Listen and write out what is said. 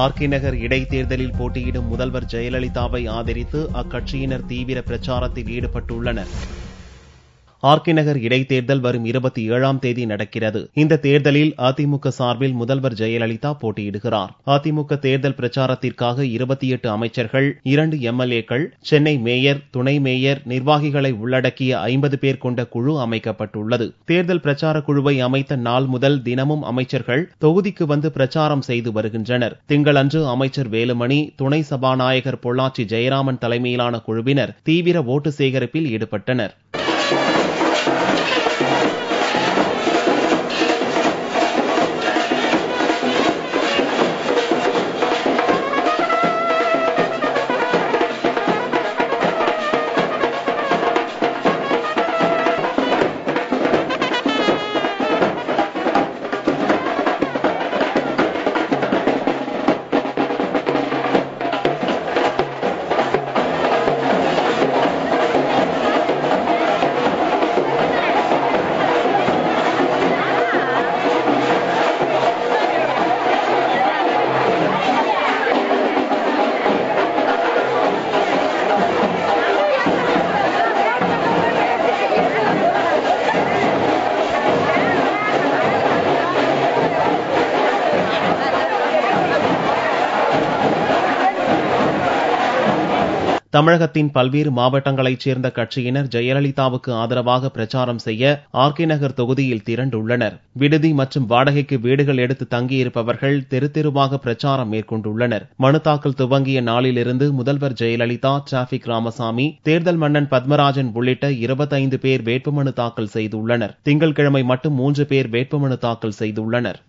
RK நகர் இடைத்தேர்தலில் போட்டியிடும் முதல்வர் ஜெயலலிதாவை ஆதரித்து அக்கட்சியினர் தீவிர பிரச்சாரத்தில் ஈடுபட்டுள்ளனர். ஆர்கே நகர் இடைத்தேர்தல் வரும் 27ஆம் தேதி நடக்கிறது. இந்த தேர்தலில் அதிமுக சார்பில் முதல்வர் ஜெயலலிதா போட்டியிடுகிறார். அதிமுக தேர்தல் பிரச்சாரத்திற்காக 28 அமைச்சர்கள், 2 எம்எல்ஏக்கள், சென்னை மேயர், துணை மேயர், நிர்வாகிகளை உள்ளடக்கிய 50 பேர் கொண்ட குழு அமைக்கப்பட்டுள்ளது. தேர்தல் பிரச்சார குழுவை அமைத்த நாள் முதல் தினமும் அமைச்சர்கள் தொகுதிக்கு வந்து பிரச்சாரம் செய்து வருகின்றனர். திங்களன்று அமைச்சர் வேலுமணி, துணை சபாநாயகர் பொள்ளாச்சி ஜெயராமன் தலைமையிலான குழுவினர் தீவிர ஓட்டு சேகரிப்பில் ஈடுபட்டனர். தமிழகத்தின் பல்வேறு மாவட்டங்களைச் சேர்ந்த கட்சியினர் ஜெயலலிதாவுக்கு ஆதரவாக பிரச்சாரம் செய்ய ஆர்கே நகர் தொகுதியில் திரண்டுள்ளனர். விடுதி மற்றும் வாடகைக்கு வீடுகள் எடுத்து தங்கியிருப்பவர்கள் தெரு தெருவாக பிரச்சாரம் மேற்கொண்டுள்ளனர். மனு தாக்கல் துவங்கிய நாளிலிருந்து முதல்வர் ஜெயலலிதா, டிராபிக் ராமசாமி, தேர்தல் மன்னன் பத்மராஜன் உள்ளிட்ட 25 பேர் வேட்புமனு தாக்கல் செய்துள்ளனர். திங்கட்கிழமை மட்டும் 3 பேர் வேட்புமனு தாக்கல் செய்துள்ளனர்.